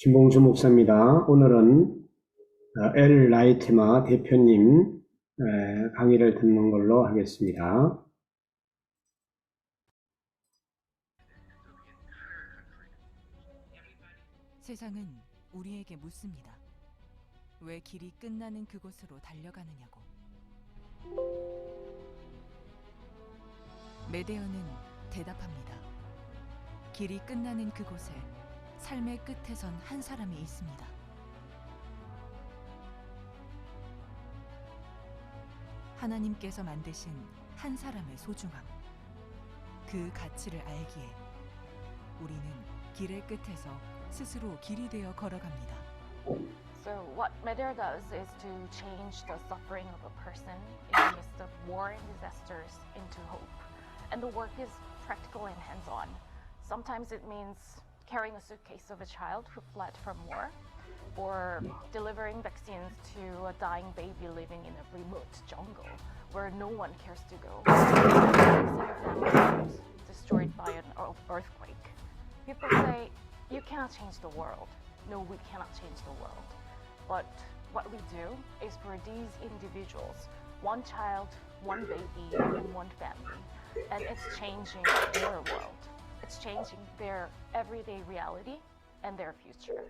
김봉주 목사입니다. 오늘은 엘 라이트마 대표님 강의를 듣는 걸로 하겠습니다. 세상은 우리에게 묻습니다. 왜 길이 끝나는 그곳으로 달려가느냐고. 메데어는 대답합니다. 길이 끝나는 그곳에 삶의 끝에선 한 사람이 있습니다. 하나님께서 만드신 한 사람의 소중함, 그 가치를 알기에 우리는 길의 끝에서 스스로 길이 되어 걸어갑니다. So what Medea does is to change the suffering of a person in the midst of war and disasters into hope. And the work is practical and hands-on. Sometimes it means carrying a suitcase of a child who fled from war, or delivering vaccines to a dying baby living in a remote jungle where no one cares to go. Fixing a family house destroyed by an earthquake. People say, you cannot change the world. No, we cannot change the world. But what we do is for these individuals, one child, one baby, and one family. And it's changing their world. It's changing their everyday reality and their future.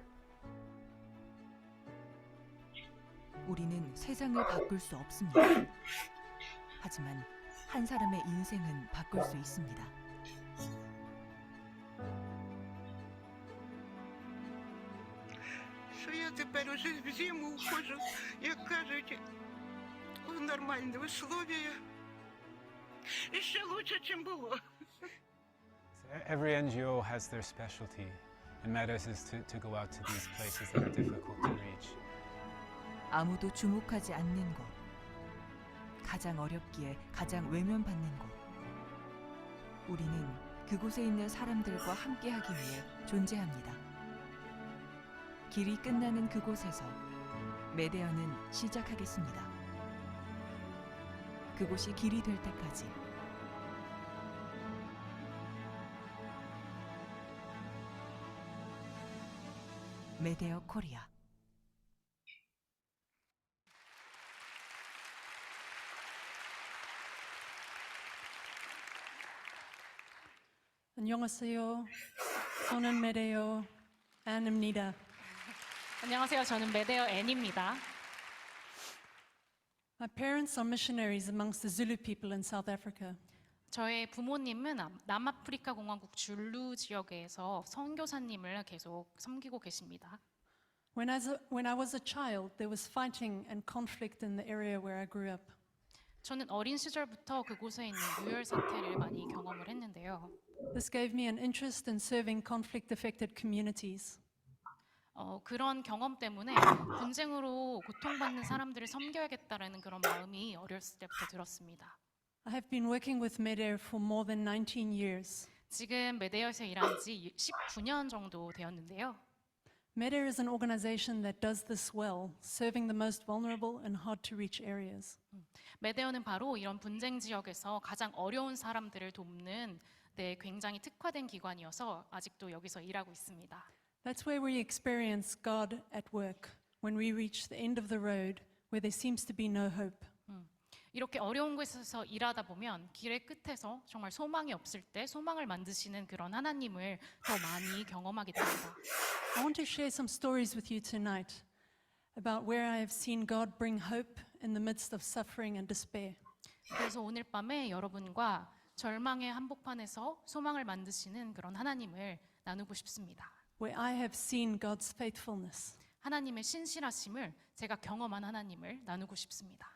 우리는 세상을 바꿀 수 없습니다. 하지만 한 사람의 인생은 바꿀 수 있습니다. Що я тепер уже в зиму ухожу, як кажуть, в нормальні условия. І ще лучше, чим було. Every NGO has their specialty, and Meadows is to go out to these places that are difficult to reach. 아무도 주목하지 않는 곳, 가장 어렵기에 가장 외면받는 곳. 우리는 그곳에 있는 사람들과 함께하기 위해 존재합니다. 길이 끝나는 그곳에서 메데어는 시작하겠습니다. 그곳이 길이 될 때까지. 메데어 코리아. 안녕하세요. 저는 메데어 앤입니다. 안녕하세요. 저는 메데어 앤입니다. My parents are missionaries amongst the Zulu people in South Africa. 저의 부모님은 남아프리카 공화국 줄루 지역에서 선교사님을 계속 섬기고 계십니다. When I was a child, there was fighting and conflict in the area where I grew up. 저는 어린 시절부터 그곳에 있는 유혈 사태를 많이 경험을 했는데요. This gave me an interest in serving conflict-affected communities. 그런 경험 때문에 분쟁으로 고통받는 사람들을 섬겨야겠다라는 그런 마음이 어렸을 때부터 들었습니다. I have been working with Medeor for more than 19 years. 지금 메데어에서 일한 지 19년 정도 되었는데요. Medeor is an organization that does this well, serving the most vulnerable and hard to reach areas. 메데어는 바로 이런 분쟁 지역에서 가장 어려운 사람들을 돕는 굉장히 특화된 기관이어서 아직도 여기서 일하고 있습니다. That's where we experience God at work, when we reach the end of the road where there seems to be no hope. 이렇게 어려운 곳에서 일하다 보면 길의 끝에서 정말 소망이 없을 때 소망을 만드시는 그런 하나님을 더 많이 경험하게 됩니다. I want to share some stories with you tonight about where I have seen God bring hope in the midst of suffering and despair. 그래서 오늘 밤에 여러분과 절망의 한복판에서 소망을 만드시는 그런 하나님을 나누고 싶습니다. Where I have seen God's faithfulness. 하나님의 신실하심을 제가 경험한 하나님을 나누고 싶습니다.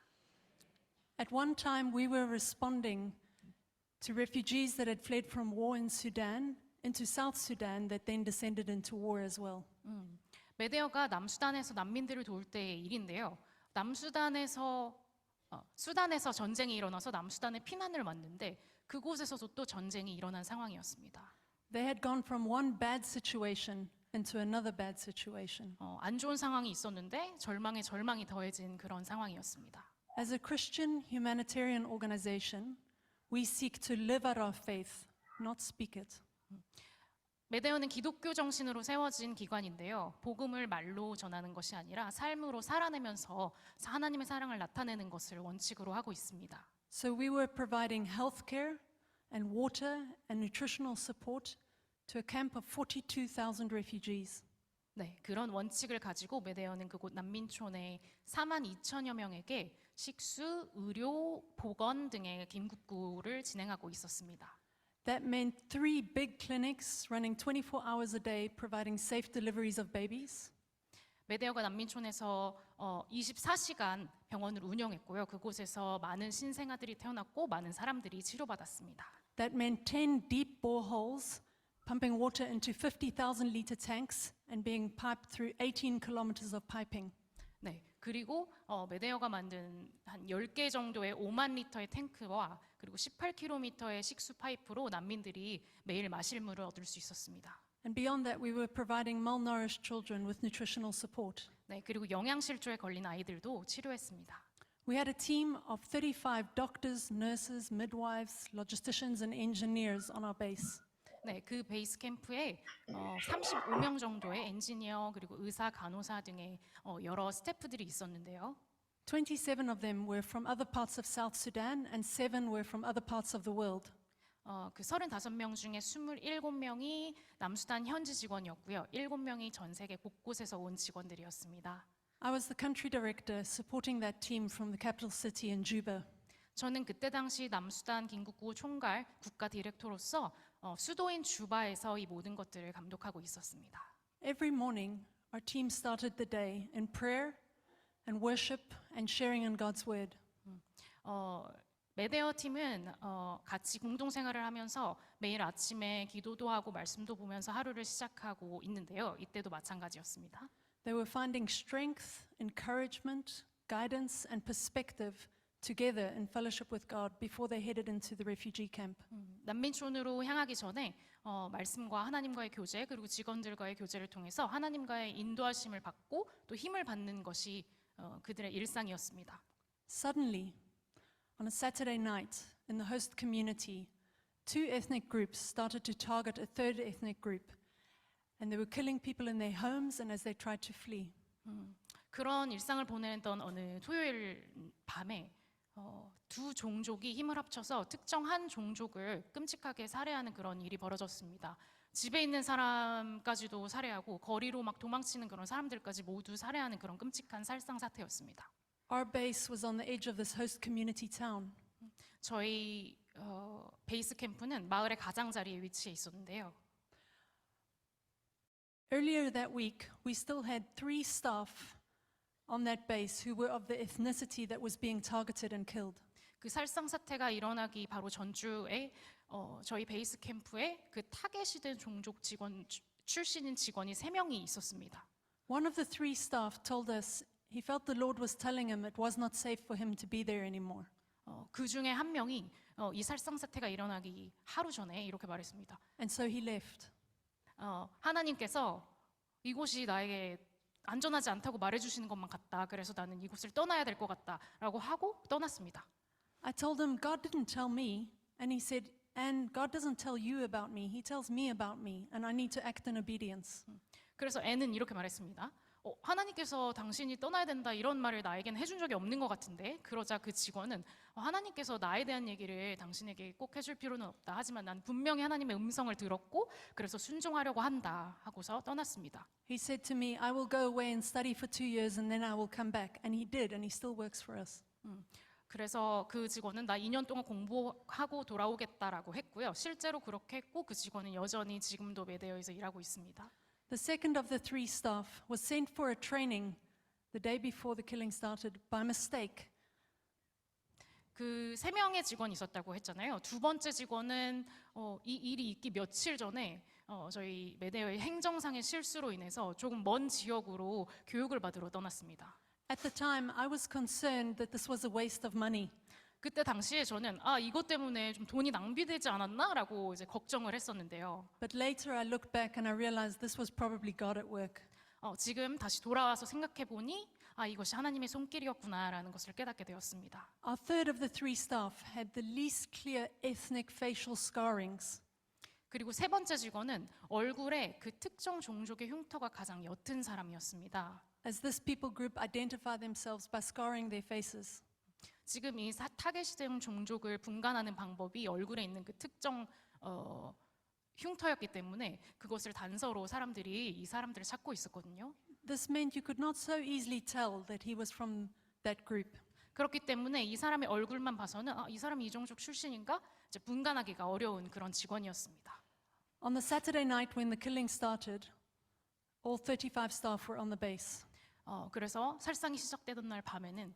At one time we were responding to refugees that had fled from war in Sudan into South Sudan that then descended into war as well. 메데어가 남수단에서 난민들을 도울 때의 일인데요. 수단에서 전쟁이 일어나서 남수단에 피난을 왔는데 그곳에서도 또 전쟁이 일어난 상황이었습니다. They had gone from one bad situation into another bad situation. 안 좋은 상황이 있었는데 절망이 더해진 그런 상황이었습니다. As a Christian humanitarian organization, we seek to live out our faith, not speak it. 메데어는 기독교 정신으로 세워진 기관인데요. 복음을 말로 전하는 것이 아니라 삶으로 살아내면서 하나님의 사랑을 나타내는 것을 원칙으로 하고 있습니다. So we were providing healthcare and water and nutritional support to a camp of 42,000 refugees. 네, 그런 원칙을 가지고 메데어는 그곳 난민촌의 42,000여 명에게 식수, 의료, 보건 등의 긴급구를 진행하고 있었습니다. That meant 3 big clinics running 24 hours a day providing safe deliveries of babies. 메데어가 난민촌에서 24시간 병원을 운영했고요. 그곳에서 많은 신생아들이 태어났고 많은 사람들이 치료받았습니다. That meant 10 deep boreholes pumping water into 50,000 liter tanks and being piped through 18 kilometers of piping. 네, 그리고 메데어가 만든 한 10개 정도의 5만 리터의 탱크와 그리고 18km의 식수 파이프로 난민들이 매일 마실 물을 얻을 수 있었습니다. And beyond that, we were providing malnourished children with nutritional support. 네, 그리고 영양실조에 걸린 아이들도 치료했습니다. We had a team of 35 doctors, nurses, midwives, logisticians, and engineers on our base. 네, 그 베이스 캠프에 35명 정도의 엔지니어 그리고 의사, 간호사 등의 여러 스태프들이 있었는데요. 27 of them were from other parts of South Sudan, and 7 were from other parts of the world. 그 35명 중에 27명이 남수단 현지 직원이었고요. 7명이 전 세계 곳곳에서 온 직원들이었습니다. I was the country director supporting that team from the capital city in Juba. 저는 그때 당시 남수단 긴급구호 총괄 국가 디렉터로서 수도인 주바에서 이 모든 것들을 감독하고 있었습니다. Every morning, our team started the day in prayer and worship and sharing in God's word. 메데어 팀은 같이 공동생활을 하면서 매일 아침에 기도도 하고 말씀도 보면서 하루를 시작하고 있는데요. 이때도 마찬가지였습니다. They were finding strength, encouragement, guidance, and perspective together in fellowship with God before they headed into the refugee camp. 난민촌으로 향하기 전에 말씀과 하나님과의 교제 그리고 직원들과의 교제를 통해서 하나님과의 인도하심을 받고 또 힘을 받는 것이 그들의 일상이었습니다. Suddenly, on a Saturday night in the host community, 2 ethnic groups started to target a third ethnic group, and they were killing people in their homes and as they tried to flee. 그런 일상을 보내던 어느 토요일 밤에 두 종족이 힘을 합쳐서 특정한 종족을 끔찍하게 살해하는 그런 일이 벌어졌습니다. 집에 있는 사람까지도 살해하고 거리로 막 도망치는 그런 사람들까지 모두 살해하는 그런 끔찍한 살상 사태였습니다. Our base was on the edge of this host community town. 저희 베이스 캠프는 마을의 가장자리에 위치해 있었는데요. Earlier that week, we still had 3 staff on that base who were of the ethnicity that was being targeted and killed. 그 살상 사태가 일어나기 바로 전주에 저희 베이스 캠프에 그 타겟이 된 종족 직원 출신인 직원이 3명이 있었습니다. One of the 3 staff told us he felt the Lord was telling him it was not safe for him to be there anymore. 그 중에 한 명이 이 살상 사태가 일어나기 하루 전에 이렇게 말했습니다. And so he left. 하나님께서 이곳이 나에게 안전하지 않다고 말해주시는 것만 같다. 그래서 나는 이곳을 떠나야 될 것 같다라고 하고 떠났습니다. I told him, God didn't tell me. And he said, and God doesn't tell you about me. He tells me about me. And I need to act in obedience. 그래서 애는 이렇게 말했습니다. 하나님께서 당신이 떠나야 된다 이런 말을 나에겐 해준 적이 없는 것 같은데 그러자 그 직원은 하나님께서 나에 대한 얘기를 당신에게 꼭 해줄 필요는 없다. 하지만 난 분명히 하나님의 음성을 들었고 그래서 순종하려고 한다 하고서 떠났습니다. He said to me, I will go away and study for 2 years and then I will come back. And he did, and he still works for us. 그래서 그 직원은 나 2년 동안 공부하고 돌아오겠다라고 했고요. 실제로 그렇게 했고 그 직원은 여전히 지금도 메데어에서 일하고 있습니다. The second of the 3 staff was sent for a training the day before the killing started by mistake. 그 3명의 직원이 있었다고 했잖아요. 두 번째 직원은 이 일이 있기 며칠 전에 저희 메데어의 행정상의 실수로 인해서 조금 먼 지역으로 교육을 받으러 떠났습니다. At the time, I was concerned that this was a waste of money. 그때 당시에 저는 이것 때문에 좀 돈이 낭비되지 않았나라고 이제 걱정을 했었는데요. But later I looked back and I realized this was probably God at work. 지금 다시 돌아와서 생각해 보니 이것이 하나님의 손길이었구나라는 것을 깨닫게 되었습니다. Our third of the 3 staff had the least clear ethnic facial scarrings. 그리고 세 번째 직원은 얼굴에 그 특정 종족의 흉터가 가장 옅은 사람이었습니다. As this people group identify themselves by scarring their faces. 지금 이 타겟시대형 종족을 분간하는 방법이 얼굴에 있는 그 특정 흉터였기 때문에 그것을 단서로 사람들이 이 사람들을 찾고 있었거든요. This meant you could not so easily tell that he was from that group. 그렇기 때문에 이 사람의 얼굴만 봐서는 이 사람이 이 종족 출신인가? 이제 분간하기가 어려운 그런 직원이었습니다. On the Saturday night when the killing started, all 35 staff were on the base. 그래서 살상이 시작되던 날 밤에는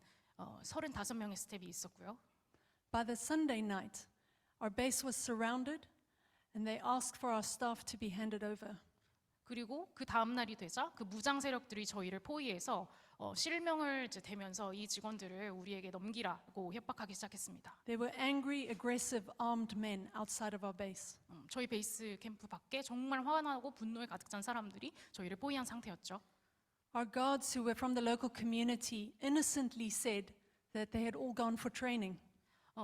35명의 스텝이 있었고요. By the Sunday night, our base was surrounded and they asked for our staff to be handed over. 그리고 그 다음 날이 되자 그 무장 세력들이 저희를 포위해서 실명을 이제 대면서 이 직원들을 우리에게 넘기라고 협박하기 시작했습니다. There were angry, aggressive, armed men outside of our base. 저희 베이스 캠프 밖에 정말 화가 나고 분노에 가득 찬 사람들이 저희를 포위한 상태였죠. Our guards who were from the local community innocently said that they had all gone for training.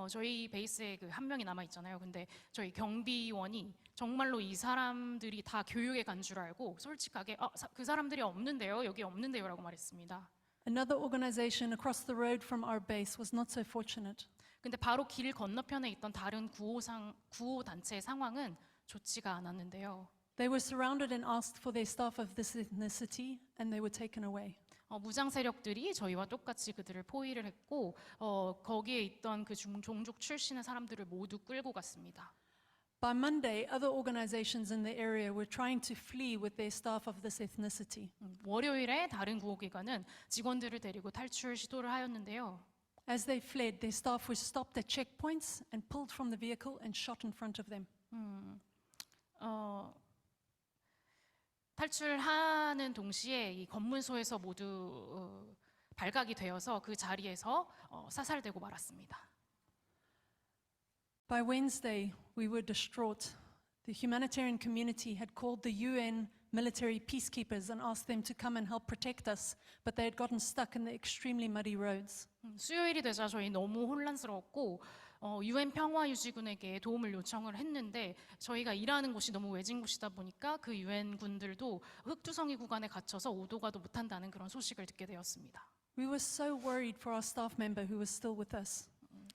저희 베이스에 그 한 명이 남아 있잖아요. 근데 저희 경비원이 정말로 이 사람들이 다 교육에 간 줄 알고 솔직하게 그 사람들이 없는데요, 여기 없는데요라고 말했습니다. Another organization across the road from our base was not so fortunate. 근데 바로 길 건너편에 있던 다른 구호 단체의 상황은 좋지가 않았는데요. They were surrounded and asked for their staff of this ethnicity, and they were taken away. 무장 세력들이 저희와 똑같이 그들을 포위를 했고 거기에 있던 그 종족 출신의 사람들을 모두 끌고 갔습니다. By Monday, other organizations in the area were trying to flee with their staff of this ethnicity. 월요일에 다른 구호기관은 직원들을 데리고 탈출 시도를 하였는데요. As they fled, their staff were stopped at checkpoints and pulled from the vehicle and shot in front of them. 탈출하는 동시에 이 검문소에서 모두 발각이 되어서 그 자리에서 사살되고 말았습니다. By Wednesday, we were distraught. The humanitarian community had called the UN military peacekeepers and asked them to come and help protect us, but they had gotten stuck in the extremely muddy roads. 수요일이 되자 저희 너무 혼란스러웠고 UN 평화유지군에게 도움을 요청을 했는데 저희가 일하는 곳이 너무 외진 곳이다 보니까 그 UN 군들도 흑투성이 구간에 갇혀서 오도 가도 못한다는 그런 소식을 듣게 되었습니다. We were so worried for our staff member who was still with us.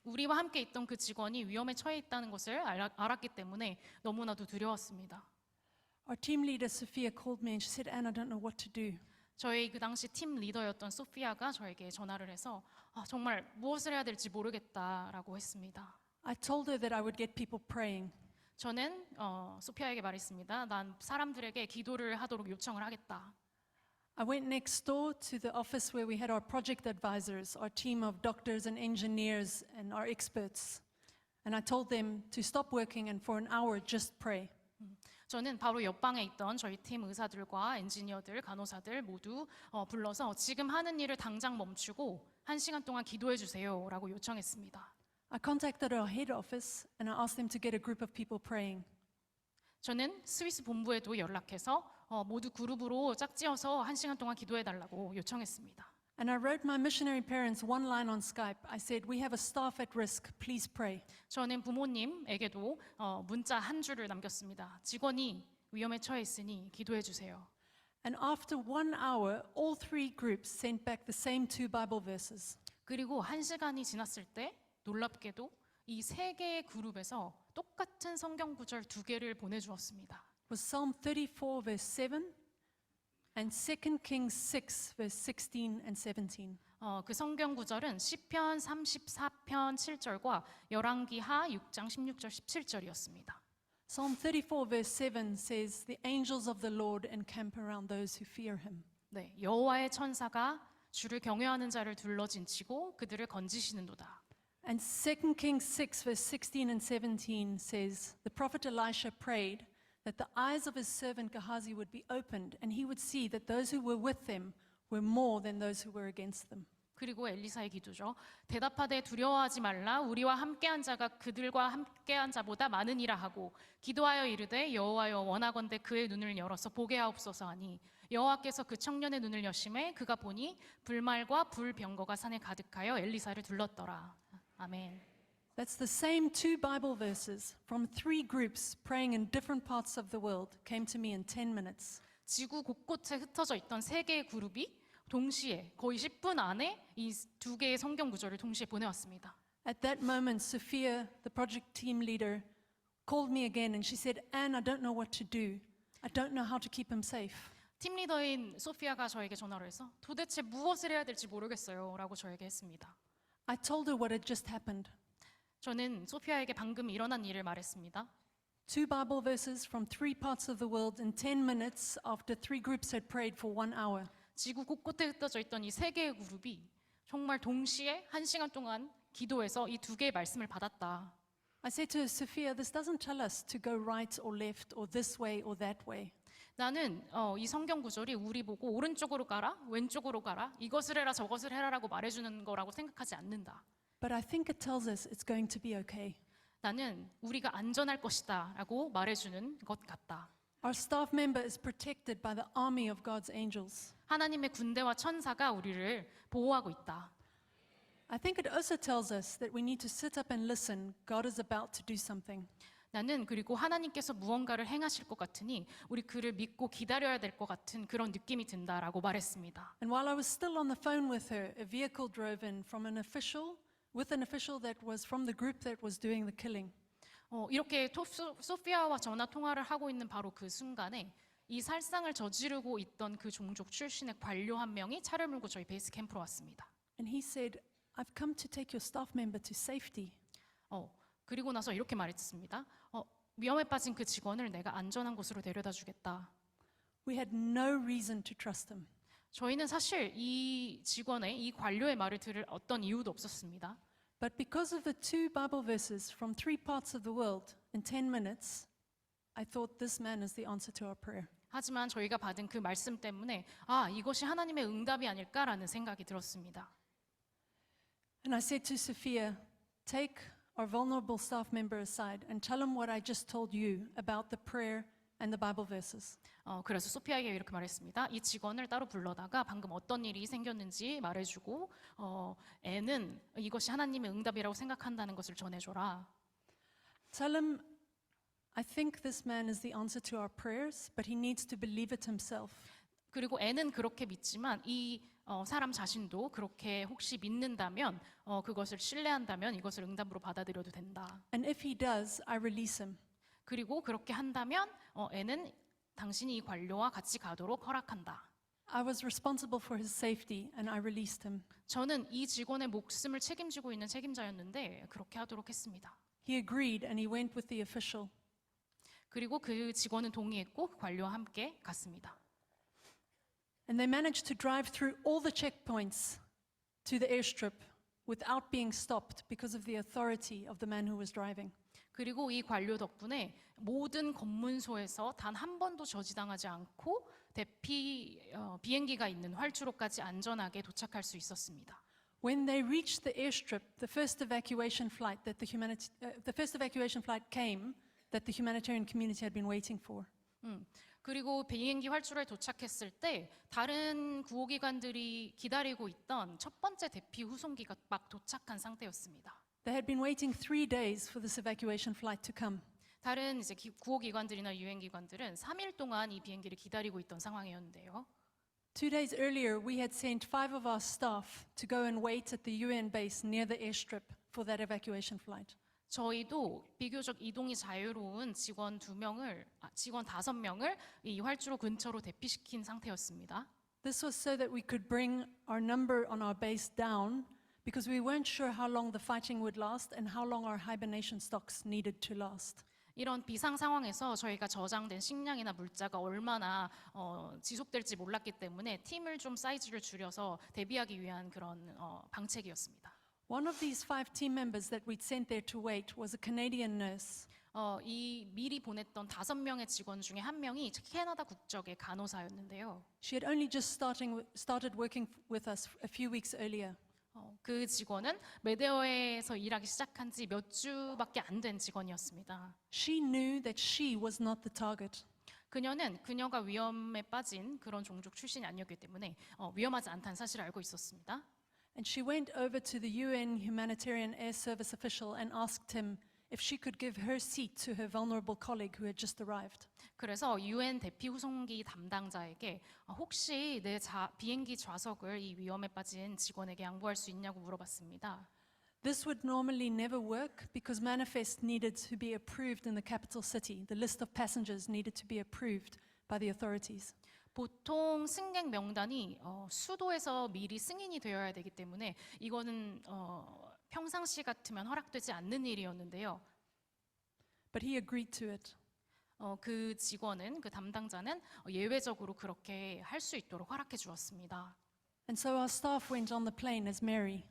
우리와 함께 있던 그 직원이 위험에 처해 있다는 것을 알았기 때문에 너무나도 두려웠습니다. Our team leader Sophia called me and she said, "Anne, I don't know what to do." 저희 그 당시 팀 리더였던 소피아가 저에게 전화를 해서 정말 무엇을 해야 될지 모르겠다라고 했습니다. I told her that I would get people praying. 저는 소피아에게 말했습니다. 난 사람들에게 기도를 하도록 요청을 하겠다. I went next door to the office where we had our project advisors, our team of doctors and engineers and our experts. And I told them to stop working and for an hour just pray. 저는 바로 옆방에 있던 저희 팀 의사들과 엔지니어들, 간호사들 모두 불러서 지금 하는 일을 당장 멈추고 1시간 동안 기도해 주세요라고 요청했습니다. I contacted our head office and I asked them to get a group of people praying. 저는 스위스 본부에도 연락해서 모두 그룹으로 짝지어서 1시간 동안 기도해 달라고 요청했습니다. And I wrote my missionary parents one line on Skype. I said, "We have a staff at risk. Please pray." 저는 부모님에게도 문자 한 줄을 남겼습니다. 직원이 위험에 처해 있으니 기도해 주세요. And after 1 hour, all 3 groups sent back the same 2 Bible verses. 그리고 1시간이 지났을 때 놀랍게도 이 3개의 그룹에서 똑같은 성경 구절 2개를 보내주었습니다. It was Psalm 34 verse 7 and 2 Kings 6 verse 16 and 17. 그 성경 구절은 시편 34편 7절과 열왕기하 6장 16절 17절이었습니다. Psalm 34 verse 7 says, "The angels of the Lord encamp around those who fear him." 네, 여호와의 천사가 주를 경외하는 자를 둘러진치고 그들을 건지시는도다. And 2 Kings 6 verse 16 and 17 says, "The prophet Elisha prayed that the eyes of his servant Gehazi would be opened and he would see that those who were with them were more than those who were against them." 그리고 엘리사의 기도죠. 대답하되 두려워하지 말라. 우리와 함께한 자가 그들과 함께한 자보다 많으니라 하고 기도하여 이르되 여호와여 원하건대 그의 눈을 열어서 보게 하옵소서 하니 여호와께서 그 청년의 눈을 여심해 그가 보니 불말과 불병거가 산에 가득하여 엘리사를 둘렀더라. 아멘. That's the same 2 Bible verses from 3 groups praying in different parts of the world came to me in 10 minutes. 지구 곳곳에 흩어져 있던 3개의 그룹이 동시에 거의 10분 안에 이 2개의 성경 구절을 동시에 보내왔습니다. At that moment, Sophia, the project team leader, called me again and she said, Anne, I don't know what to do. I don't know how to keep him safe. 팀 리더인 소피아가 저에게 전화를 해서 도대체 무엇을 해야 될지 모르겠어요 라고 저에게 했습니다. I told her what had just happened. 저는 소피아에게 방금 일어난 일을 말했습니다. 2 Bible verses from 3 parts of the world in 10 minutes after 3 groups had prayed for 1 hour. 지구 곳곳에 흩어져 있던 이 3개의 그룹이 정말 동시에 1시간 동안 기도해서 이 2개의 말씀을 받았다. I said to her, Sophia, this doesn't tell us to go right or left or this way or that way. 나는 이 성경 구절이 우리 보고 오른쪽으로 가라, 왼쪽으로 가라, 이것을 해라, 저것을 해라라고 말해주는 거라고 생각하지 않는다. But I think it tells us it's going to be okay. 나는 우리가 안전할 것이다 라고 말해주는 것 같다. Our staff member is protected by the army of God's angels. 하나님의 군대와 천사가 우리를 보호하고 있다. I think it also tells us that we need to sit up and listen. God is about to do something. 나는 그리고 하나님께서 무언가를 행하실 것 같으니 우리 그를 믿고 기다려야 될 것 같은 그런 느낌이 든다라고 말했습니다. And while I was still on the phone with her, a vehicle drove in from an official, with an official that was from the group that was doing the killing. 이렇게 소피아와 전화 통화를 하고 있는 바로 그 순간에 이 살상을 저지르고 있던 그 종족 출신의 관료 한 명이 차를 몰고 저희 베이스 캠프로 왔습니다. And he said, I've come to take your staff member to safety. 그리고 나서 이렇게 말했습니다. 위험에 빠진 그 직원을 내가 안전한 곳으로 데려다 주겠다. We had no reason to trust him. 저희는 사실 이 직원의, 이 관료의 말을 들을 어떤 이유도 없었습니다. But because of the 2 Bible verses from 3 parts of the world in 10 minutes, I thought this man is the answer to our prayer. 하지만 저희가 받은 그 말씀 때문에 이것이 하나님의 응답이 아닐까라는 생각이 들었습니다. And I said to Sophia, take our vulnerable staff member aside and tell him what I just told you about the prayer and the Bible verses. 그래서 소피아에게 이렇게 말했습니다. 이 직원을 따로 불러다가 방금 어떤 일이 생겼는지 말해주고 애는 이것이 하나님의 응답이라고 생각한다는 것을 전해줘라. Tell him, I think this man is the answer to our prayers, but he needs to believe it himself. 그리고 애는 그렇게 믿지만 이 사람 자신도 그렇게 혹시 믿는다면 그것을 신뢰한다면 이것을 응답으로 받아들여도 된다. And if he does, I release him. 그리고 그렇게 한다면 애는 당신이 이 관료와 같이 가도록 허락한다. I was responsible for his safety and I released him. 저는 이 직원의 목숨을 책임지고 있는 책임자였는데 그렇게 하도록 했습니다. He agreed and he went with the official. 그리고 그 직원은 동의했고 그 관료와 함께 갔습니다. And they managed to drive through all the checkpoints to the airstrip without being stopped because of the authority of the man who was driving. 그리고 이 관료 덕분에 모든 검문소에서 단 한 번도 저지당하지 않고 비행기가 있는 활주로까지 안전하게 도착할 수 있었습니다. When they reached the airstrip, the first evacuation flight came that the humanitarian community had been waiting for. 그리고 비행기 활주로에 도착했을 때 다른 구호기관들이 기다리고 있던 첫 번째 대피 후송기가 막 도착한 상태였습니다. They had been waiting 3 days for this evacuation flight to come. 다른 이제 구호기관들이나 유엔기관들은 3일 동안 이 비행기를 기다리고 있던 상황이었는데요. 2 days earlier, we had sent 5 of our staff to go and wait at the UN base near the airstrip for that evacuation flight. 저희도 비교적 이동이 자유로운 직원 5명을 이 활주로 근처로 대피시킨 상태였습니다. This was so that we could bring our number on our base down because we weren't sure how long the fighting would last and how long our hibernation stocks needed to last. 이런 비상 상황에서 저희가 저장된 식량이나 물자가 얼마나 지속될지 몰랐기 때문에 팀을 좀 사이즈를 줄여서 대비하기 위한 그런 방책이었습니다. One of these 5 team members that we'd sent there to wait was a Canadian nurse. 이 미리 보냈던 5명의 직원 중에 한 명이 캐나다 국적의 간호사였는데요. She had only just started working with us a few weeks earlier. 그 직원은 메데어에서 일하기 시작한 지 몇 주밖에 안 된 직원이었습니다. She knew that she was not the target. 그녀가 위험에 빠진 그런 종족 출신이 아니었기 때문에 위험하지 않다는 사실을 알고 있었습니다. And she went over to the UN Humanitarian Air Service official and asked him if she could give her seat to her vulnerable colleague who had just arrived. 그래서 UN 대피 후송기 담당자에게 혹시 내 비행기 좌석을 이 위험에 빠진 직원에게 양보할 수 있냐고 물어봤습니다. This would normally never work because manifest needed to be approved in the capital city. The list of passengers needed to be approved by the authorities. 보통 승객 명단이 수도에서 미리 승인이 되어야 되기 때문에 이거는 평상시 같으면 허락되지 않는 일이었는데요. But he agreed to it. 그 직원은, 그 담당자는 예외적으로 그렇게 할 수 있도록 허락해 주었습니다. And so our staff went on the plane as Mary.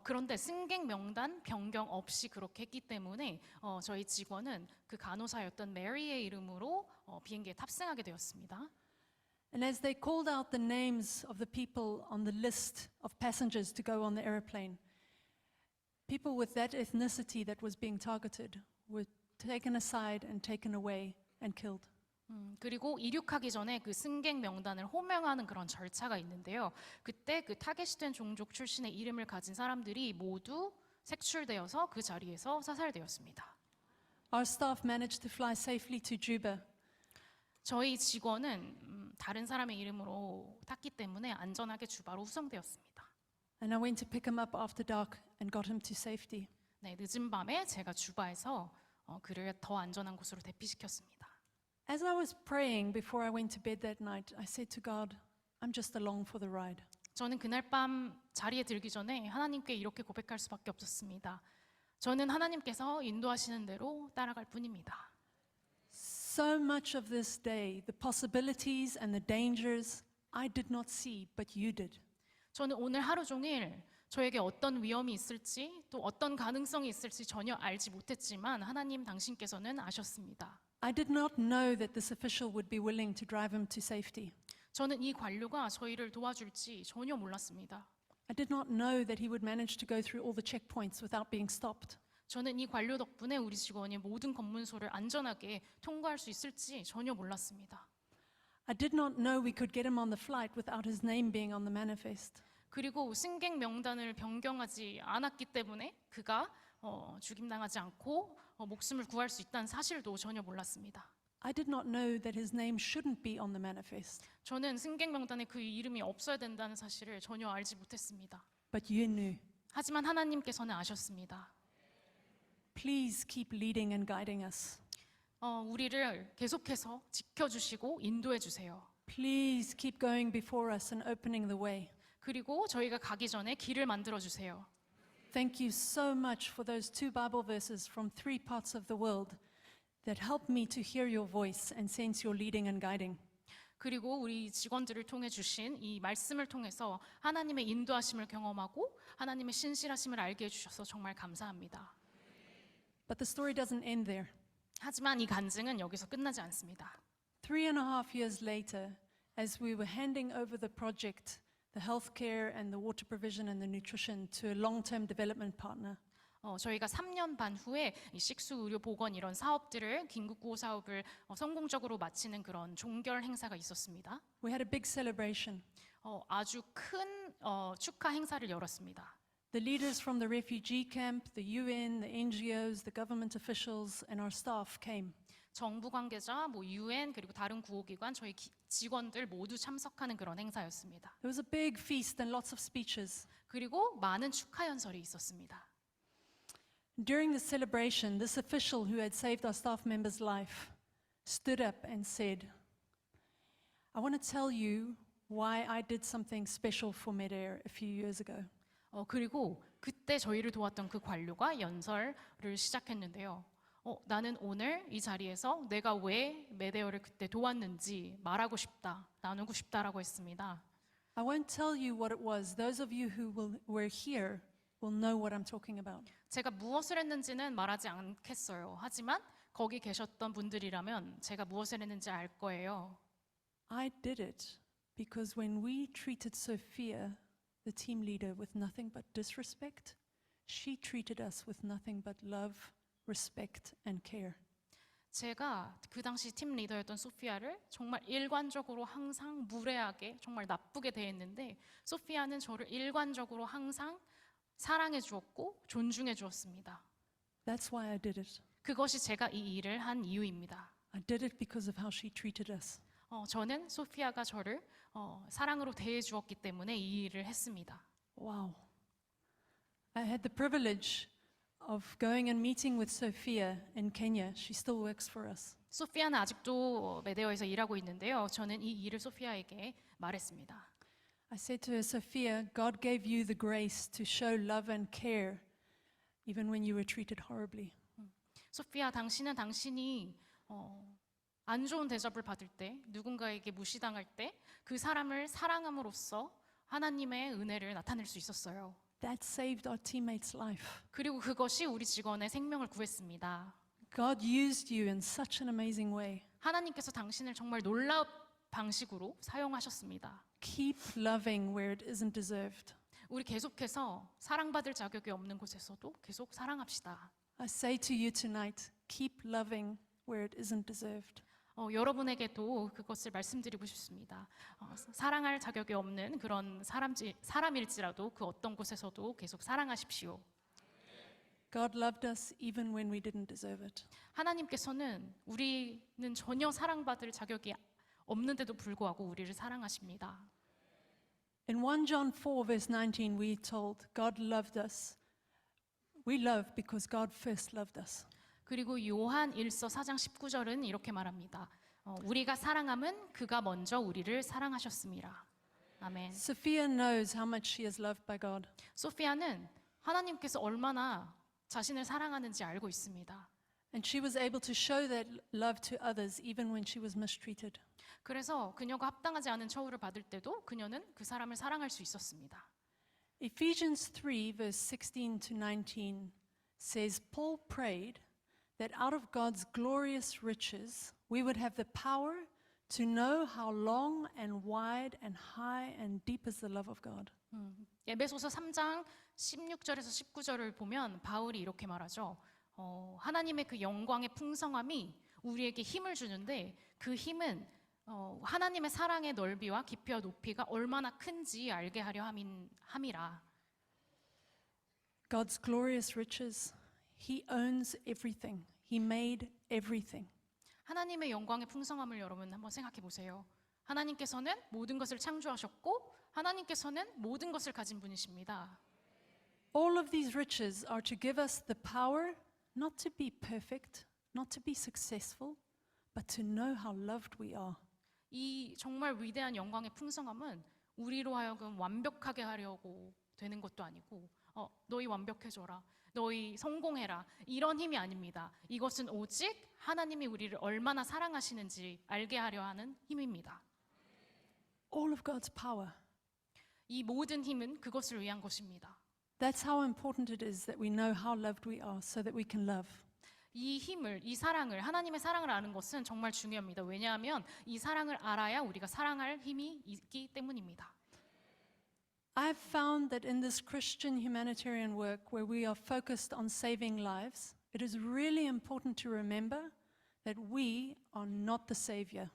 그런데 승객 명단 변경 없이 그렇게 했기 때문에 저희 직원은 그 간호사였던 메리의 이름으로 비행기에 탑승하게 되었습니다. And as they called out the names of the people on the list of passengers to go on the airplane, people with that ethnicity that was being targeted were taken aside and taken away and killed. 그리고 이륙하기 전에 그 승객 명단을 호명하는 그런 절차가 있는데요. 그때 그 타겟이 된 종족 출신의 이름을 가진 사람들이 모두 색출되어서 그 자리에서 사살되었습니다. Our staff managed to fly safely to Juba. 저희 직원은 다른 사람의 이름으로 탔기 때문에 안전하게 주바로 후송되었습니다. And I went to pick him up after dark and got him to safety. 네, 늦은 밤에 제가 주바에서 그를 더 안전한 곳으로 대피시켰습니다. As I was praying before I went to bed that night, I said to God, I'm just along for the ride. 저는 그날 밤 자리에 들기 전에 하나님께 이렇게 고백할 수밖에 없었습니다. 저는 하나님께서 인도하시는 대로 따라갈 뿐입니다. So much of this day, the possibilities and the dangers I did not see, but you did. 저는 오늘 하루 종일 저에게 어떤 위험이 있을지 또 어떤 가능성이 있을지 전혀 알지 못했지만 하나님 당신께서는 아셨습니다. I did not know that this official would be willing to drive him to safety. 저는 이 관료가 저희를 도와줄지 전혀 몰랐습니다. I did not know that he would manage to go through all the checkpoints without being stopped. 저는 이 관료 덕분에 우리 직원이 모든 검문소를 안전하게 통과할 수 있을지 전혀 몰랐습니다. I did not know we could get him on the flight without his name being on the manifest. 그리고 승객 명단을 변경하지 않았기 때문에 그가 죽임당하지 않고 목숨을 구할 수 있다는 사실도 전혀 몰랐습니다. I did not know that his name shouldn't be on the manifest. 저는 승객 명단에 그 이름이 없어야 된다는 사실을 전혀 알지 못했습니다. But you knew. 하지만 하나님께서는 아셨습니다. Please keep leading and guiding us. 우리를 계속해서 지켜주시고 인도해 주세요. Please keep going before us and opening the way. 그리고 저희가 가기 전에 길을 만들어 주세요. Thank you so much for those 2 Bible verses from 3 parts of the world that helped me to hear your voice and sense your leading and guiding. 그리고 우리 직원들을 통해 주신 이 말씀을 통해서 하나님의 인도하심을 경험하고 하나님의 신실하심을 알게 해주셔서 정말 감사합니다. But the story doesn't end there. 하지만 이 간증은 여기서 끝나지 않습니다. 3.5 years later, as we were handing over the project, the healthcare and the water provision and the nutrition to a long-term development partner, 저희가 3년 반 후에 이 식수, 의료, 보건 이런 사업들을 긴급 구호 사업을 성공적으로 마치는 그런 종결 행사가 있었습니다. we had a big celebration. 아주 큰 축하 행사를 열었습니다. The leaders from the refugee camp, the UN, the NGOs, the government officials, and our staff came. 정부 관계자, UN 그리고 다른 구호기관 저희 직원들 모두 참석하는 그런 행사였습니다. There was a big feast and lots of speeches. 그리고 많은 축하 연설이 있었습니다. During the celebration, this official who had saved our staff member's life stood up and said, I want to tell you why I did something special for MedAir a few years ago. 그리고 그때 저희를 도왔던 그 관료가 연설을 시작했는데요. 나는 오늘 이 자리에서 내가 왜 메데어를 그때 도왔는지 말하고 싶다, 나누고 싶다라고 했습니다. I won't tell you what it was. Those of you who were here will know what I'm talking about. 제가 무엇을 했는지는 말하지 않겠어요. 하지만 거기 계셨던 분들이라면 제가 무엇을 했는지 알 거예요. I did it because when we treated Sophia, the team leader, with nothing but disrespect, she treated us with nothing but love, respect, and care. 제가 그 당시 팀 리더였던 소피아를 정말 일관적으로 항상 무례하게 정말 나쁘게 대했는데 소피아는 저를 일관적으로 항상 사랑해 주었고 존중해 주었습니다. That's why I did it. 그것이 제가 이 일을 한 이유입니다. I did it because of how she treated us. 저는 소피아가 저를 사랑으로 대해 주었기 때문에 이 일을 했습니다. Wow. I had the privilege of going and meeting with Sophia in Kenya. She still works for us. 소피아는 아직도 메데어에서 일하고 있는데요. 저는 이 일을 소피아에게 말했습니다. I said to her, Sophia, God gave you the grace to show love and care even when you were treated horribly. 소피아, 당신은 당신이 안 좋은 대접을 받을 때, 누군가에게 무시당할 때 그 사람을 사랑함으로써 하나님의 은혜를 나타낼 수 있었어요. That saved our teammates' life. 그리고 그것이 우리 직원의 생명을 구했습니다. God used you in such an amazing way. 하나님께서 당신을 정말 놀라운 방식으로 사용하셨습니다. Keep loving where it isn't deserved. 우리 계속해서 사랑받을 자격이 없는 곳에서도 계속 사랑합시다. I say to you tonight, keep loving where it isn't deserved. 여러분에게도 그것을 말씀드리고 싶습니다. 사랑할 자격이 없는 그런 사람일지라도 그 어떤 곳에서도 계속 사랑하십시오. God loved us even when we didn't deserve it. 하나님께서는 우리는 전혀 사랑받을 자격이 없는데도 불구하고 우리를 사랑하십니다. In 1 John 4 verse 19 we told God loved us. We love because God first loved us. 그리고 요한 1서 4장 19절은 이렇게 말합니다. 우리가 사랑함은 그가 먼저 우리를 사랑하셨습니다. 아멘. Sophia knows how much she is loved by God. 소피아는 하나님께서 얼마나 자신을 사랑하는지 알고 있습니다. And she was able to show that love to others even when she was mistreated. 그래서 그녀가 합당하지 않은 처우를 받을 때도 그녀는 그 사람을 사랑할 수 있었습니다. Ephesians 3 verse 16 to 19 says Paul prayed that out of God's glorious riches we would have the power to know how long and wide and high and deep is the love of God. 에베소서 3장 16절에서 19절을 보면 바울이 이렇게 말하죠. 하나님의 그 영광의 풍성함이 우리에게 힘을 주는데 그 힘은 하나님의 사랑의 넓이와 깊이와 높이가 얼마나 큰지 알게 하려 함이라. God's glorious riches, He owns everything. He made everything. 하나님의 영광의 풍성함을 여러분 한번 생각해 보세요. 하나님께서는 모든 것을 창조하셨고 하나님께서는 모든 것을 가진 분이십니다. All of these riches are to give us the power not to be perfect, not to be successful, but to know how loved we are. 이 정말 위대한 영광의 풍성함은 우리로 하여금 완벽하게 하려고 되는 것도 아니고 너희 완벽해져라, 너희 성공해라 이런 힘이 아닙니다. 이것은 오직 하나님이 우리를 얼마나 사랑하시는지 알게 하려 하는 힘입니다. All of God's power. 이 모든 힘은 그것을 위한 것입니다. That's how important it is that we know how loved we are so that we can love. 이 힘을, 이 사랑을, 하나님의 사랑을 아는 것은 정말 중요합니다. 왜냐하면 이 사랑을 알아야 우리가 사랑할 힘이 있기 때문입니다. I've found that in this Christian humanitarian work where we are focused on saving lives, it is really important to remember that we are not the savior.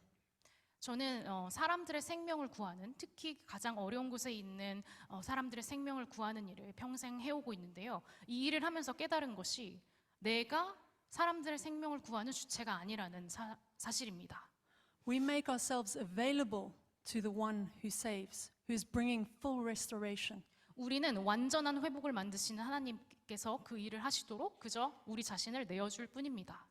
저는 사람들의 생명을 구하는, 특히 가장 어려운 곳에 있는 사람들의 생명을 구하는 일을 평생 해오고 있는데요. 이 일을 하면서 깨달은 것이 내가 사람들의 생명을 구하는 주체가 아니라는 사실입니다. We make ourselves available to the one who saves, who is bringing full restoration. 우리는 완전한 회복을 만드시는 하나님께서 그 일을 하시도록 그저 우리 자신을 내어줄 뿐입니다.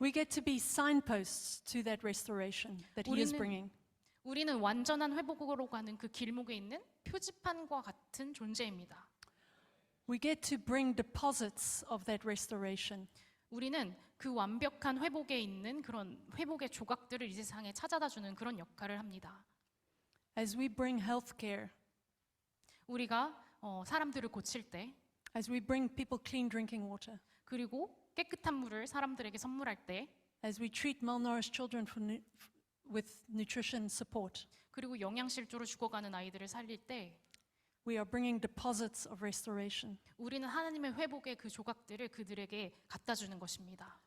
We get to be signposts to that restoration that He is bringing. 우리는 완전한 회복으로 가는 그 길목에 있는 표지판과 같은 존재입니다. We get to bring deposits of that restoration. 우리는 그 완벽한 회복에 있는 그런 회복의 조각들을 이 세상에 찾아다 주는 그런 역할을 합니다. As we bring healthcare, 우리가 사람들을 고칠 때, as we bring people clean drinking water, 그리고 깨끗한 물을 사람들에게 선물할 때, as we treat malnourished children with nutrition support, 그리고 영양실조로 죽어가는 아이들을 살릴 때, we are bringing deposits of restoration. 우리는 하나님의 회복의 그 조각들을 그들에게 갖다 주는 것입니다.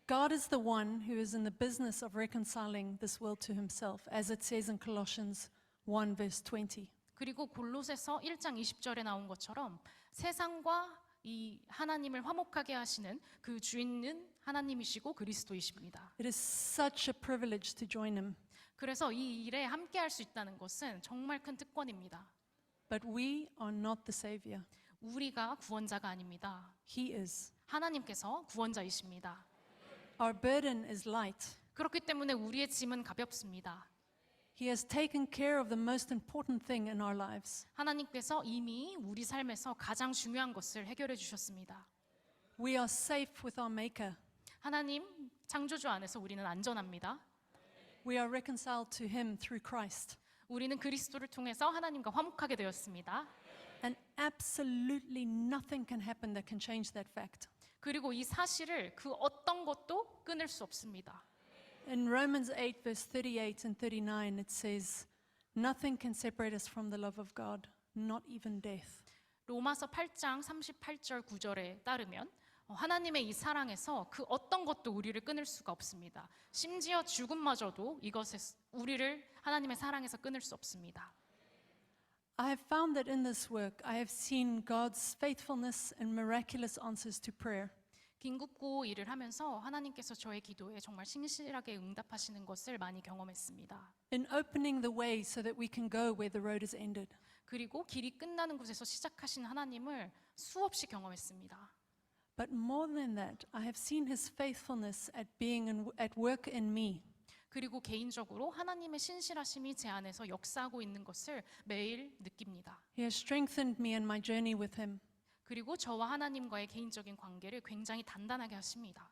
God is the one who is in the business of reconciling this world to himself, as it says in Colossians 1 verse 20. 그리고 골로새서 1장 20절에 나온 것처럼 세상과 이 하나님을 화목하게 하시는 그 주인은 하나님이시고 그리스도이십니다. It is such a privilege to join him. 그래서 이 일에 함께 할 수 있다는 것은 정말 큰 특권입니다. But we are not the Savior. 우리가 구원자가 아닙니다. He is. 하나님께서 구원자이십니다. Our burden is light. 그렇기 때문에 우리의 짐은 가볍습니다. He has taken care of the most important thing in our lives. 하나님께서 이미 우리 삶에서 가장 중요한 것을 해결해 주셨습니다. We are safe with our Maker. 하나님 창조주 안에서 우리는 안전합니다. We are reconciled to him through Christ. 우리는 그리스도를 통해서 하나님과 화목하게 되었습니다. And absolutely nothing can happen that can change that fact. 그리고 이 사실을 그 어떤 것도 끊을 수 없습니다. In Romans 8 verse 38 and 39 it says, nothing can separate us from the love of God, not even death. 로마서 8장 38절 9절에 따르면 하나님의 이 사랑에서 그 어떤 것도 우리를 끊을 수가 없습니다. 심지어 죽음마저도 이것에 우리를 하나님의 사랑에서 끊을 수 없습니다. I have found that in this work I have seen God's faithfulness and miraculous answers to prayer. 긴급구 일을 하면서 하나님께서 저의 기도에 정말 신실하게 응답하시는 것을 많이 경험했습니다. In opening the way so that we can go where the road is ended. 그리고 길이 끝나는 곳에서 시작하신 하나님을 수없이 경험했습니다. But more than that, I have seen his faithfulness at being at work in me. 그리고 개인적으로 하나님의 신실하심이 제 안에서 역사하고 있는 것을 매일 느낍니다. He has strengthened me in my journey with him. 그리고 저와 하나님과의 개인적인 관계를 굉장히 단단하게 하십니다.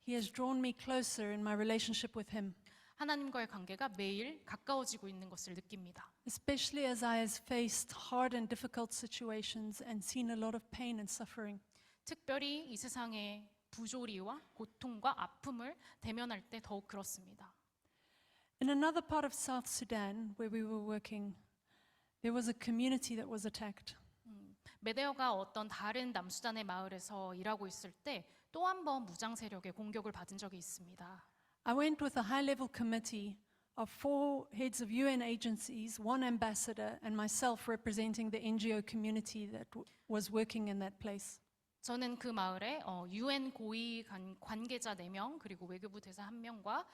He has drawn me closer in my relationship with him. 하나님과의 관계가 매일 가까워지고 있는 것을 느낍니다. Especially as I have faced hard and difficult situations and seen a lot of pain and suffering. 특별히 이 세상의 부조리와 고통과 아픔을 대면할 때 더욱 그렇습니다. In another part of South Sudan where we were working, there was a community that was attacked. 메데어가 어떤 다른 남수단의 마을에서 일하고 있을 때 또 한 번 무장 세력의 공격을 받은 적이 있습니다. I went with a high-level committee of 4 heads of UN agencies, 1 ambassador, and myself representing the NGO community that was working in that place. 저는 그 마을에 UN 고위 관계자 4명 그리고 외교부 대사 1명과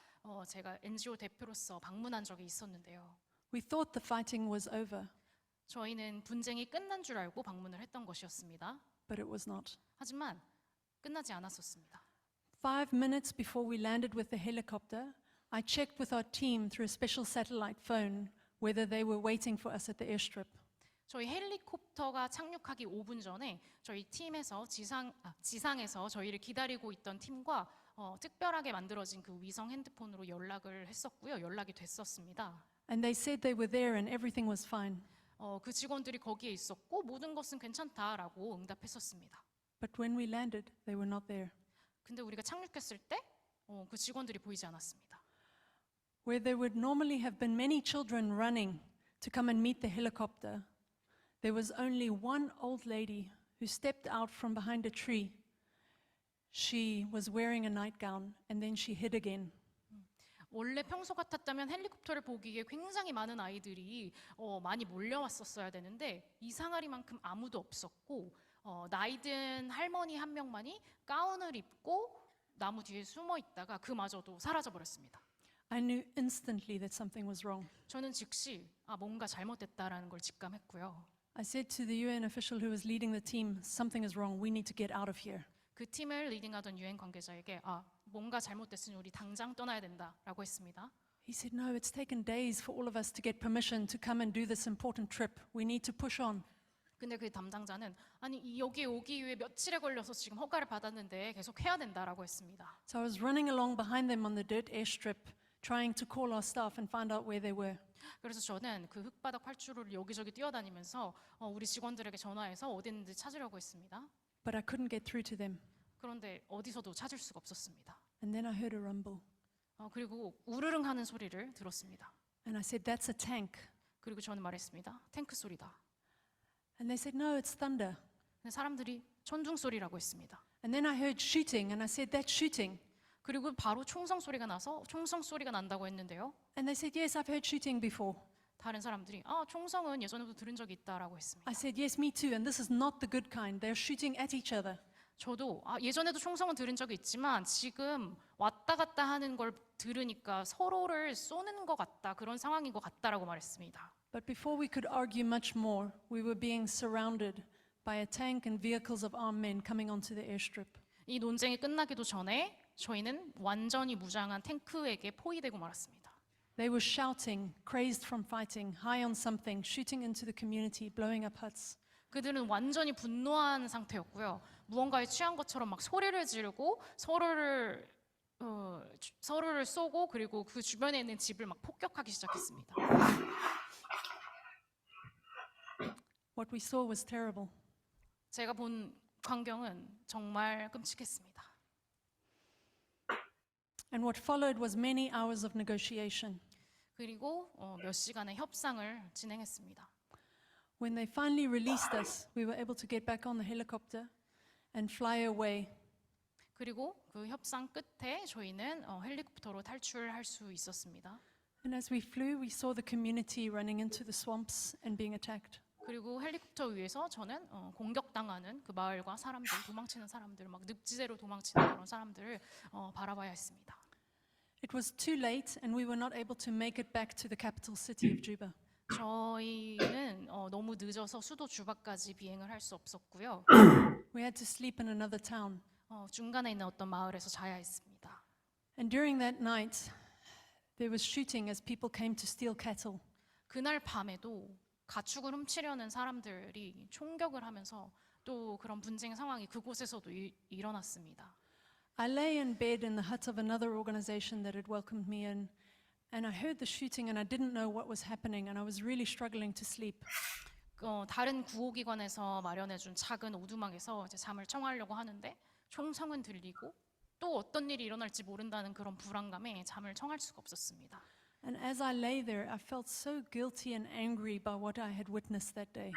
제가 NGO 대표로서 방문한 적이 있었는데요. We thought the fighting was over, 저희는 분쟁이 끝난 줄 알고 방문을 했던 것이었습니다. but it was not. 하지만 끝나지 않았었습니다. 5 minutes before we landed with the helicopter, I checked with our team through a special satellite phone whether they were waiting for us at the airstrip. 저희 헬리콥터가 착륙하기 5분 전에 저희 팀에서 지상에서 저희를 기다리고 있던 팀과 특별하게 만들어진 그 위성 핸드폰으로 연락을 했었고요. 연락이 됐었습니다. And they said they were there and everything was fine. 그 직원들이 거기에 있었고 모든 것은 괜찮다라고 응답했었습니다. But when we landed, they were not there. 근데 우리가 착륙했을 때 그 직원들이 보이지 않았습니다. Where there would normally have been many children running to come and meet the helicopter, there was only one old lady who stepped out from behind a tree. She was wearing a nightgown and then she hid again. 원래 평소 같았다면 헬리콥터를 보기에 굉장히 많은 아이들이 많이 몰려왔었어야 되는데 이상하리만큼 아무도 없었고 나이든 할머니 한 명만이 가운을 입고 나무 뒤에 숨어 있다가 그마저도 사라져 버렸습니다. I knew instantly that something was wrong. 저는 즉시 뭔가 잘못됐다라는 걸 직감했고요. I said to the UN official who was leading the team, something is wrong, we need to get out of here. 그 팀을 리딩하던 유엔 관계자에게 뭔가 잘못됐으니 우리 당장 떠나야 된다라고 했습니다. He said, no, it's taken days for all of us to get permission to come and do this important trip. We need to push on. 근데 그 담당자는 아니 여기 오기 위해 며칠에 걸려서 지금 허가를 받았는데 계속 해야 된다라고 했습니다. So I was running along behind them on the dirt airstrip, trying to call our staff and find out where they were. 그래서 저는 그 흙바닥 활주로를 여기저기 뛰어다니면서 우리 직원들에게 전화해서 어디 있는지 찾으려고 했습니다. But I couldn't get through to them. 그런데 어디서도 찾을 수가 없었습니다. And then I heard a rumble. 그리고 우르릉 하는 소리를 들었습니다. And I said, that's a tank. 그리고 저는 말했습니다. 탱크 소리다. And they said, no, it's thunder. 근데 사람들이 천둥 소리라고 했습니다. And then I heard shooting and I said, that's shooting. 그리고 바로 총성 소리가 나서 총성 소리가 난다고 했는데요. And they said, yes, I've heard shooting before. 다른 사람들이 총성은 예전에도 들은 적이 있다라고 했습니다. I said, yes, me too. And this is not the good kind. They're shooting at each other. 저도 예전에도 총성은 들은 적이 있지만 지금 왔다 갔다 하는 걸 들으니까 서로를 쏘는 것 같다, 그런 상황인 것 같다라고 말했습니다. But before we could argue much more, we were being surrounded by a tank and vehicles of armed men coming onto the airstrip. 이 논쟁이 끝나기도 전에 저희는 완전히 무장한 탱크에게 포위되고 말았습니다. They were shouting, crazed from fighting, high on something, shooting into the community, blowing up huts. 그들은 완전히 분노한 상태였고요. 무언가에 취한 것처럼 막 소리를 지르고 서로를 쏘고 그리고 그 주변에 있는 집을 막 폭격하기 시작했습니다. What we saw was terrible. 제가 본 광경은 정말 끔찍했습니다. And what followed was many hours of negotiation. 그리고 몇 시간의 협상을 진행했습니다. When they finally released us, we were able to get back on the helicopter and fly away. 그리고 그 협상 끝에 저희는 헬리콥터로 탈출할 수 있었습니다. And as we flew, we saw the community running into the swamps and being attacked. 그리고 헬리콥터 위에서 저는 공격당하는 그 마을과 사람들, 도망치는 사람들, 막 늪지대로 도망치는 그런 사람들을 바라봐야 했습니다. It was too late, and we were not able to make it back to the capital city of Juba. 저희는 너무 늦어서 수도 주바까지 비행을 할 수 없었고요. We had to sleep in another town. 중간에 있는 어떤 마을에서 자야 했습니다. And during that night, there was shooting as people came to steal cattle. 그날 밤에도 가축을 훔치려는 사람들이 총격을 하면서 또 그런 분쟁 상황이 그곳에서도 일어났습니다. I lay in bed in the hut of another organization that had welcomed me in, and I heard the shooting and I didn't know what was happening, and I was really struggling to sleep. 다른 구호기관에서 마련해준 작은 오두막에서 이제 잠을 청하려고 하는데 총성은 들리고 또 어떤 일이 일어날지 모른다는 그런 불안감에 잠을 청할 수가 없었습니다. And as I lay there, I felt so guilty and angry by what I had witnessed that day.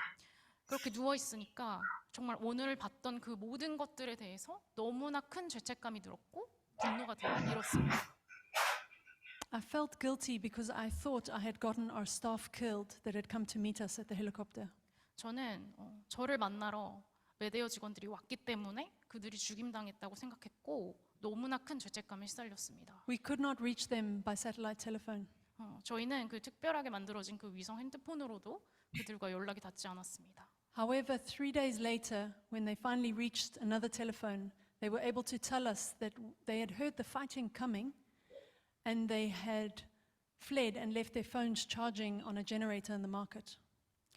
그렇게 누워 있으니까 정말 오늘 봤던 그 모든 것들에 대해서 너무나 큰 죄책감이 들었고 분노가 일었습니다. I felt guilty because I thought I had gotten our staff killed that had come to meet us at the helicopter. 저는 저를 만나러 메데어 직원들이 왔기 때문에 그들이 죽임당했다고 생각했고 너무나 큰 죄책감에 시달렸습니다. We could not reach them by satellite telephone. 저희는 그 특별하게 만들어진 그 위성 핸드폰으로도 그들과 연락이 닿지 않았습니다. However, 3 days later, when they finally reached another telephone, they were able to tell us that they had heard the fighting coming and they had fled and left their phones charging on a generator in the market.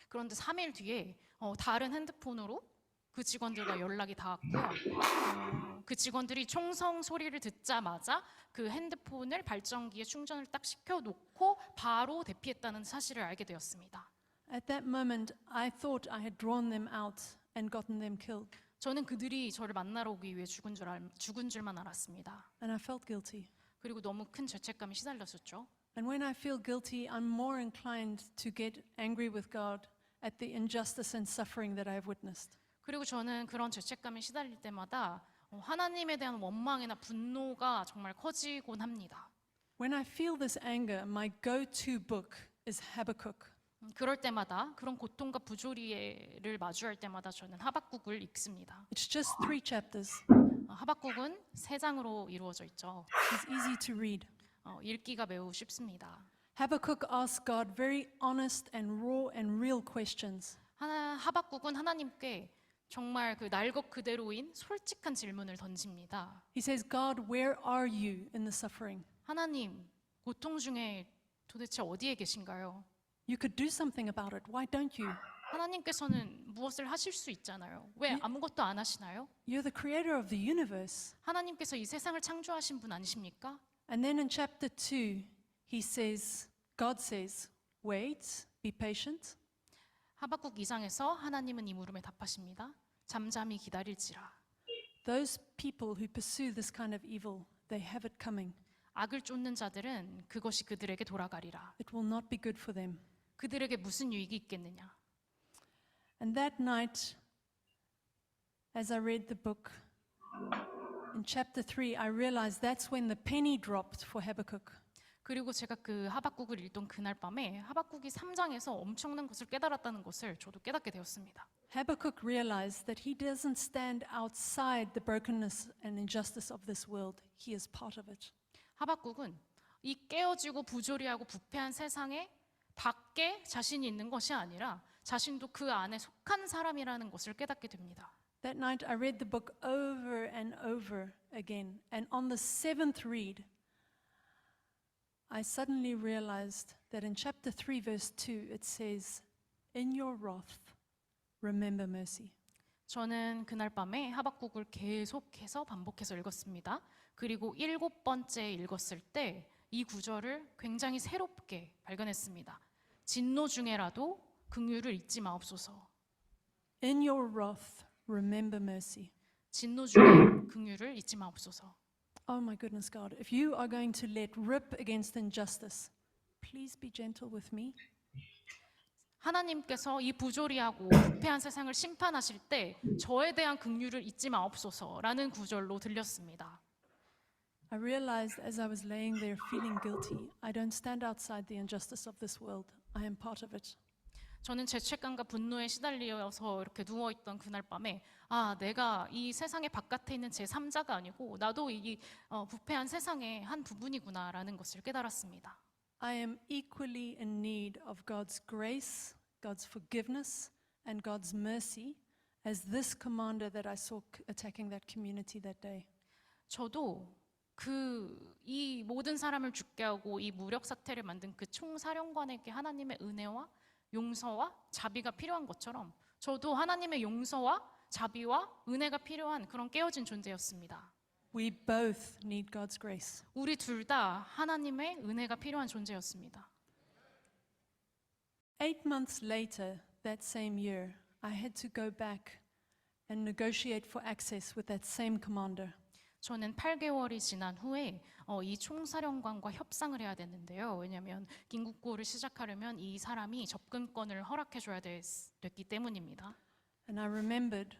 그런데 3일 뒤에 다른 핸드폰으로 그 직원들과 연락이 닿았고요. 그 직원들이 총성 소리를 듣자마자 그 핸드폰을 발전기에 충전을 딱 시켜놓고 바로 대피했다는 사실을 알게 되었습니다. At that moment, I thought I had drawn them out and gotten them killed, 저는 그들이 저를 만나러 오기 위해 죽은 줄만 알았습니다. and I felt guilty. 그리고 너무 큰 죄책감에 시달렸었죠. And when I feel guilty, I'm more inclined to get angry with God at the injustice and suffering that I have witnessed. 그리고 저는 그런 죄책감에 시달릴 때마다 하나님에 대한 원망이나 분노가 정말 커지곤 합니다. When I feel this anger, my go-to book is Habakkuk. 그럴 때마다 그런 고통과 부조리를 마주할 때마다 저는 하박국을 읽습니다. It's just 3 chapters. 하박국은 3장으로 이루어져 있죠. It's easy to read. 읽기가 매우 쉽습니다. Habakkuk asks God very honest and raw and real questions. 하박국은 하나님께 정말 그 날 것 그대로인 솔직한 질문을 던집니다. He says, God, where are you in the suffering? 하나님, 고통 중에 도대체 어디에 계신가요? You could do something about it. Why don't you? 하나님께서는 무엇을 하실 수 있잖아요. 왜 아무것도 안 하시나요? You're the creator of the universe. 하나님께서 이 세상을 창조하신 분 아니십니까? And then in chapter 2, he says, God says, wait, be patient. 하박국 2장에서 하나님은 이 물음에 답하십니다. 잠잠히 기다릴지라. Those people who pursue this kind of evil, they have it coming. 악을 쫓는 자들은 그것이 그들에게 돌아가리라. It will not be good for them. 그들에게 무슨 유익이 있겠느냐. And that night, as I read the book, In chapter 3, I realized that's when the penny dropped for Habakkuk. 그리고 제가 그 하박국을 읽던 그날 밤에 하박국이 3장에서 엄청난 것을 깨달았다는 것을 저도 깨닫게 되었습니다. Habakkuk realized that he doesn't stand outside the brokenness and injustice of this world. He is part of it. 하박국은 이 깨어지고 부조리하고 부패한 세상에 밖에 자신이 있는 것이 아니라 자신도 그 안에 속한 사람이라는 것을 깨닫게 됩니다. That night I read the book over and over again, and on the seventh read, I suddenly realized that in chapter 3, verse 2, it says, "In your wrath, remember mercy." 저는 그날 밤에 하박국을 계속해서 반복해서 읽었습니다. 그리고 7번째 읽었을 때 이 구절을 굉장히 새롭게 발견했습니다. 진노 중에라도 긍휼을 잊지 마옵소서. In your wrath, remember mercy. 진노 중에 긍휼을 잊지 마옵소서. Oh my goodness, God, if you are going to let rip against injustice, please be gentle with me. 하나님께서 이 부조리하고 부패한 세상을 심판하실 때 저에 대한 긍휼을 잊지 마옵소서라는 구절로 들렸습니다. I realized as I was laying there feeling guilty, I don't stand outside the injustice of this world. I am part of it. 저는 죄책감과 분노에 시달려서 이렇게 누워있던 그날 밤에 내가 이 세상의 바깥에 있는 제3자가 아니고 나도 이 부패한 세상의 한 부분이구나라는 것을 깨달았습니다. I am equally in need of God's grace, God's forgiveness, and God's mercy as this commander that I saw attacking that community that day. 저도 이 모든 사람을 죽게 하고 이 무력 사태를 만든 그 총사령관에게 하나님의 은혜와 용서와 자비가 필요한 것처럼 저도 하나님의 용서와 자비와 은혜가 필요한 그런 깨어진 존재였습니다. We both need God's grace. 우리 둘 다 하나님의 은혜가 필요한 존재였습니다. 8 months later, that same year, I had to go back and negotiate for access with that same commander. 저는 8개월이 지난 후에 이 총사령관과 협상을 해야 됐는데요. 왜냐하면 긴국구호를 시작하려면 이 사람이 접근권을 허락해줘야 됐기 때문입니다. And I remembered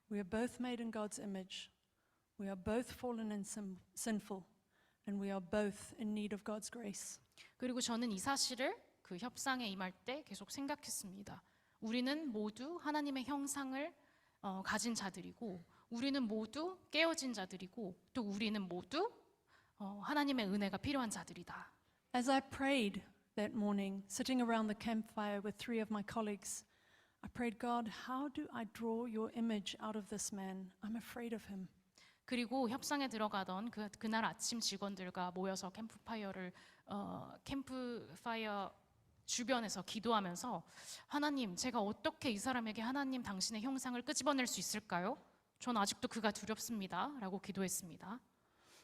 we are both made in God's image. We are both fallen and sinful. And we are both in need of God's grace. 그리고 저는 이 사실을 그 협상에 임할 때 계속 생각했습니다. 우리는 모두 하나님의 형상을 가진 자들이고 우리는 모두 깨어진 자들이고 또 우리는 모두 하나님의 은혜가 필요한 자들이다. As I prayed that morning, sitting around the campfire with 3 of my colleagues, I prayed, God, how do I draw your image out of this man? I'm afraid of him. 그리고 협상에 들어가던 그날 아침 직원들과 모여서 캠프파이어 주변에서 기도하면서 하나님, 제가 어떻게 이 사람에게 하나님 당신의 형상을 끄집어낼 수 있을까요? 전 아직도 그가 두렵습니다. 라고 기도했습니다.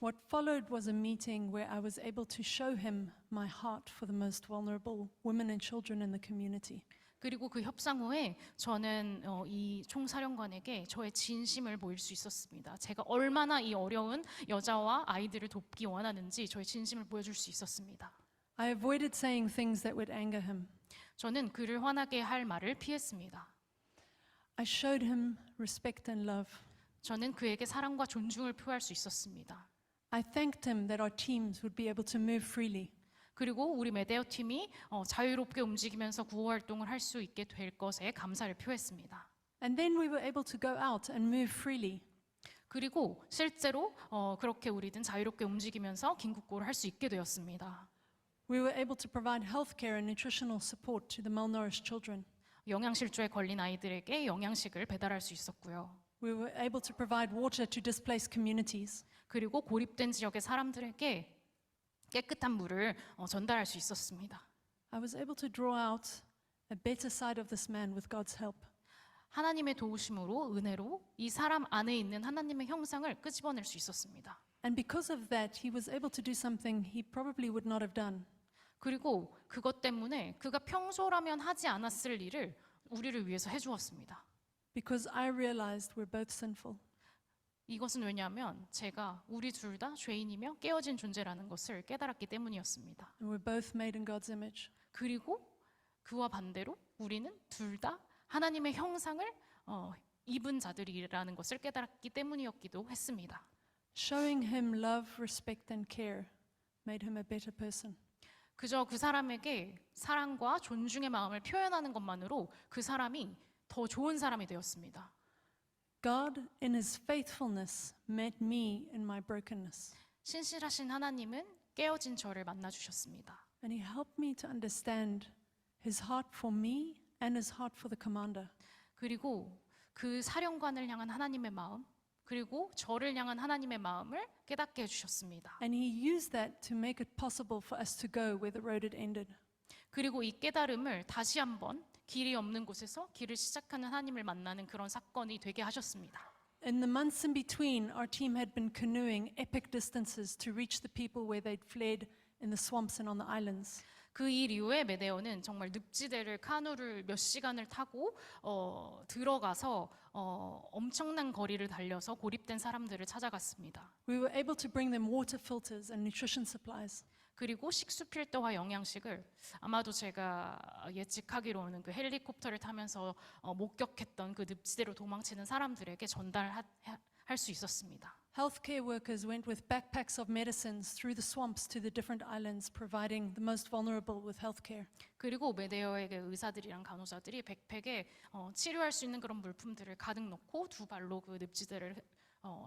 What followed was a meeting where I was able to show him my heart for the most vulnerable women and children in the community. 그리고 그 협상 후에 저는 이 총사령관에게 저의 진심을 보일 수 있었습니다. 제가 얼마나 이 어려운 여자와 아이들을 돕기 원하는지 저의 진심을 보여줄 수 있었습니다. I avoided saying things that would anger him. 저는 그를 화나게 할 말을 피했습니다. I showed him respect and love. 저는 그에게 사랑과 존중을 표할 수 있었습니다. I thanked him that our teams would be able to move freely. 그리고 우리 메데오 팀이 자유롭게 움직이면서 구호 활동을 할 수 있게 될 것에 감사를 표했습니다. And then we were able to go out and move freely. 그리고 실제로 그렇게 우리는 자유롭게 움직이면서 긴국구호를 할 수 있게 되었습니다. We were able to provide healthcare and nutritional support to the malnourished children. 영양실조에 걸린 아이들에게 영양식을 배달할 수 있었고요. We were able to provide water to displaced communities. 그리고 고립된 지역의 사람들에게 깨끗한 물을 전달할 수 있었습니다. I was able to draw out a better side of this man with God's help. 하나님의 도우심으로 은혜로 이 사람 안에 있는 하나님의 형상을 끄집어낼 수 있었습니다. And because of that, he was able to do something he probably would not have done. 그리고 그것 때문에 그가 평소라면 하지 않았을 일을 우리를 위해서 해주었습니다. Because I realized we're both sinful. 이것은 왜냐하면 제가 우리 둘 다 죄인이며 깨어진 존재라는 것을 깨달았기 때문이었습니다. And we're both made in God's image. 그리고 그와 반대로 우리는 둘 다 하나님의 형상을 입은 자들이라는 것을 깨달았기 때문이었기도 했습니다. Showing him love, respect, and care made him a better person. 그저 그 사람에게 사랑과 존중의 마음을 표현하는 것만으로 그 사람이 더 좋은 사람이 되었습니다. God, in his faithfulness, met me in my brokenness. 신실하신 하나님은 깨어진 저를 만나 주셨습니다. And he helped me to understand his heart for me and his heart for the commander. 그리고 그 사령관을 향한 하나님의 마음, 그리고 저를 향한 하나님의 마음을 깨닫게 해주셨습니다. And he used that to make it possible for us to go where the road had ended. 그리고 이 깨달음을 다시 한번 길이 없는 곳에서 길을 시작하는 하나님을 만나는 그런 사건이 되게 하셨습니다. In the months in between, our team had been canoeing epic distances to reach the people where they'd fled in the swamps and on the islands. 그 일 이후에 메데오는 정말 늪지대를 카누를 몇 시간을 타고 들어가서 엄청난 거리를 달려서 고립된 사람들을 찾아갔습니다. We were able to bring them water filters and nutrition supplies. 그리고 식수 필터와 영양식을 아마도 제가 예측하기로는 그 헬리콥터를 타면서 목격했던 그 늪지대로 도망치는 사람들에게 전달할 수 있었습니다. Healthcare workers went with backpacks of medicines through the swamps to the different islands, providing the most vulnerable with healthcare. 그리고 메데오에게 의사들이랑 간호사들이 백팩에 치료할 수 있는 그런 물품들을 가득 넣고 두 발로 그 늪지대를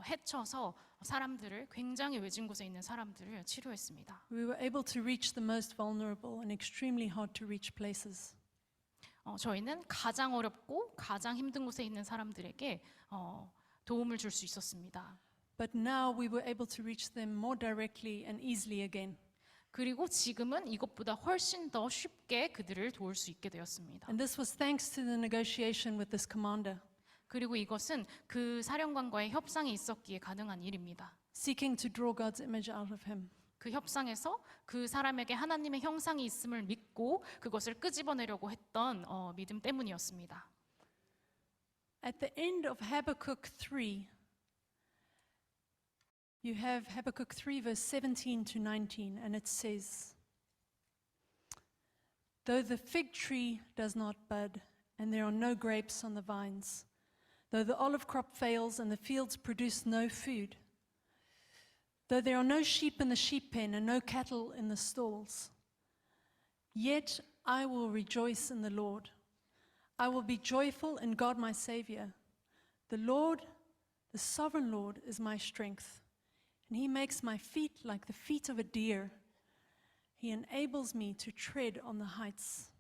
헤쳐서 사람들을 굉장히 외진 곳에 있는 사람들을 치료했습니다. We were able to reach the most vulnerable and extremely hard to reach places. 저희는 가장 어렵고 가장 힘든 곳에 있는 사람들에게 도움을 줄 수 있었습니다. But now we were able to reach them more directly and easily again. 그리고 지금은 이것보다 훨씬 더 쉽게 그들을 도울 수 있게 되었습니다. And this was thanks to the negotiation with this commander, 그리고 이것은 그 사령관과의 협상이 있었기에 가능한 일입니다. seeking to draw God's image out of him. 그 협상에서 그 사람에게 하나님의 형상이 있음을 믿고 그것을 끄집어내려고 했던 믿음 때문이었습니다. At the end of Habakkuk 3, you have Habakkuk 3 verse 17 to 19, and it says, "Though the fig tree does not bud, and there are no grapes on the vines, though the olive crop fails and the fields produce no food, though there are no sheep in the sheep pen and no cattle in the stalls, yet I will rejoice in the Lord. I will be joyful in God my Savior. The Lord, the sovereign Lord, is my strength, and he makes my feet like the feet of a deer. He enables me to tread on the heights."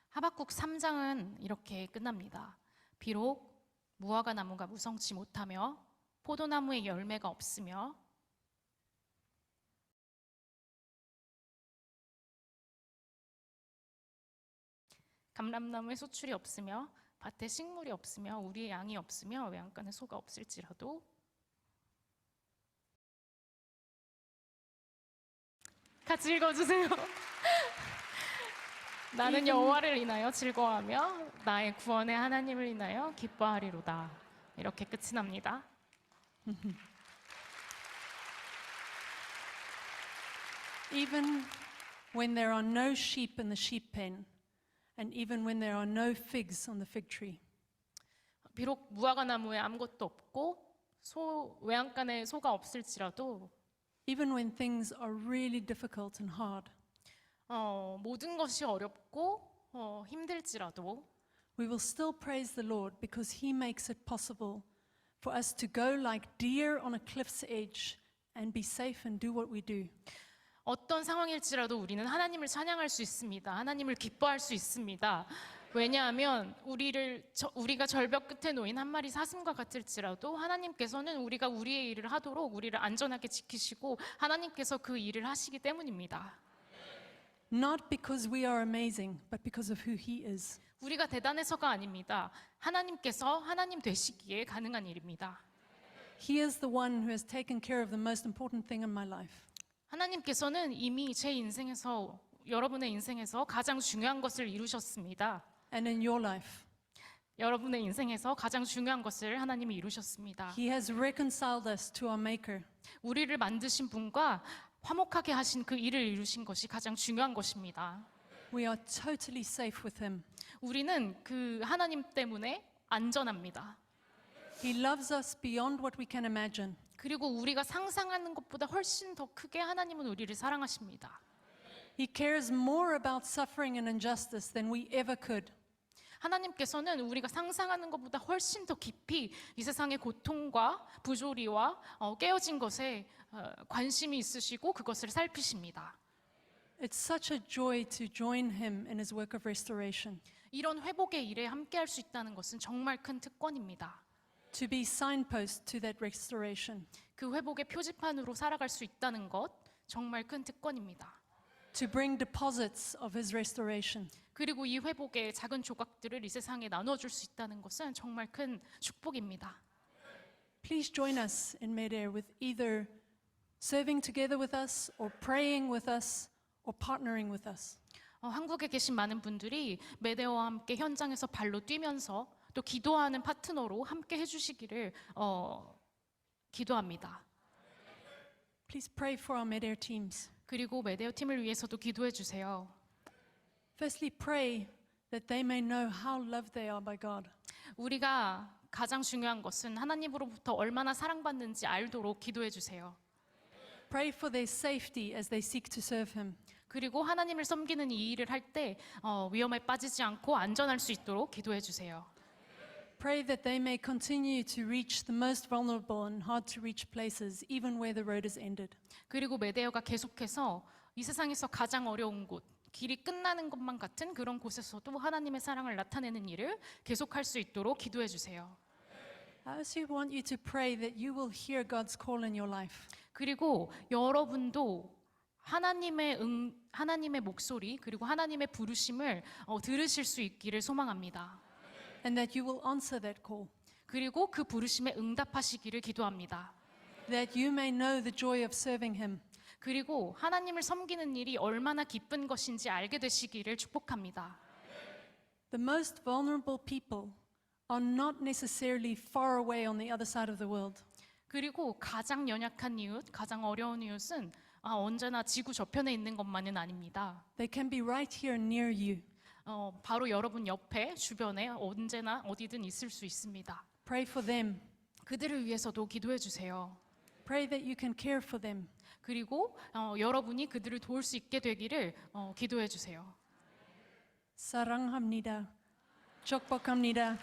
하박국 3장은 이렇게 끝납니다. 비록 무화과 나무가 무성치 못하며 포도나무에 열매가 없으며 감람나무에 소출이 없으며 밭에 식물이 없으며 우리의 양이 없으며 외양간에 소가 없을지라도 같이 읽어주세요. 나는 여호와를 인하여 즐거워하며 나의 구원의 하나님을 인하여 기뻐하리로다. 이렇게 끝이 납니다. Even when there are no sheep in the sheep pen, and even when there are no figs on the fig tree, 비록 무화과 나무에 아무것도 없고 외양간에 소가 없을지라도 even when things are really difficult and hard, 모든 것이 어렵고 힘들지라도 we will still praise the Lord because he makes it possible for us to go like deer on a cliff's edge and be safe and do what we do. 어떤 상황일지라도 우리는 하나님을 찬양할 수 있습니다. 하나님을 기뻐할 수 있습니다. 왜냐하면 우리가 절벽 끝에 놓인 한 마리 사슴과 같을지라도 하나님께서는 우리가 우리의 일을 하도록 우리를 안전하게 지키시고 하나님께서 그 일을 하시기 때문입니다. Not because we are amazing, but because of who he is. 우리가 대단해서가 아닙니다. 하나님께서 하나님 되시기에 가능한 일입니다. He is the one who has taken care of the most important thing in my life. 하나님께서는 이미 제 인생에서 여러분의 인생에서 가장 중요한 것을 이루셨습니다. And in your life, 여러분의 인생에서 가장 중요한 것을 하나님이 이루셨습니다. he has reconciled us to our maker. 우리를 만드신 분과 화목하게 하신 그 일을 이루신 것이 가장 중요한 것입니다. We are totally safe with him. 우리는 그 하나님 때문에 안전합니다. He loves us beyond what we can imagine. 그리고 우리가 상상하는 것보다 훨씬 더 크게 하나님은 우리를 사랑하십니다. He cares more about suffering and injustice than we ever could. 하나님께서는 우리가 상상하는 것보다 훨씬 더 깊이 이 세상의 고통과 부조리와 깨어진 것에 관심이 있으시고 그것을 살피십니다. It's such a joy to join him in his work of restoration, 이런 회복의 일에 함께할 수 있다는 것은 정말 큰 특권입니다. to be signpost to that restoration, 그 회복의 표지판으로 살아갈 수 있다는 것 정말 큰 특권입니다. to bring deposits of his restoration. 그리고 이 회복의 작은 조각들을 이 세상에 나눠줄 수 있다는 것은 정말 큰 축복입니다. Please join us in Medair with either serving together with us or praying with us or partnering with us. 한국에 계신 많은 분들이 메데어와 함께 현장에서 발로 뛰면서 또 기도하는 파트너로 함께 해주시기를 기도합니다. Please pray for our Medair teams. 그리고 메데어 팀을 위해서도 기도해 주세요. Firstly, pray that they may know how loved they are by God. 우리가 가장 중요한 것은 하나님으로부터 얼마나 사랑받는지 알도록 기도해 주세요. Pray for their safety as they seek to serve him. 그리고 하나님을 섬기는 이 일을 할 때 위험에 빠지지 않고 안전할 수 있도록 기도해 주세요. Pray that they may continue to reach the most vulnerable and hard to reach places, even where the road is ended. 그리고 메데어가 계속해서 이 세상에서 가장 어려운 곳, 길이 끝나는 것만 같은 그런 곳에서도 하나님의 사랑을 나타내는 일을 계속할 수 있도록 기도해 주세요. I also want you to pray that you will hear God's call in your life. 그리고 여러분도 하나님의 목소리 그리고 하나님의 부르심을 들으실 수 있기를 소망합니다. And that you will answer that call. 그리고 그 부르심에 응답하시기를 기도합니다. That you may know the joy of serving him. 그리고 하나님을 섬기는 일이 얼마나 기쁜 것인지 알게 되시기를 축복합니다. The most vulnerable people are not necessarily far away on the other side of the world. 그리고 가장 연약한 이웃, 가장 어려운 이웃은 언제나 지구 저편에 있는 것만은 아닙니다. They can be right here near you. 바로 여러분 옆에, 주변에 언제나 어디든 있을 수 있습니다. Pray for them. 그들을 위해서도 기도해 주세요. Pray that you can care for them. 그리고 여러분이 그들을 도울 수 있게 되기를 기도해 주세요. 사랑합니다. 축복합니다.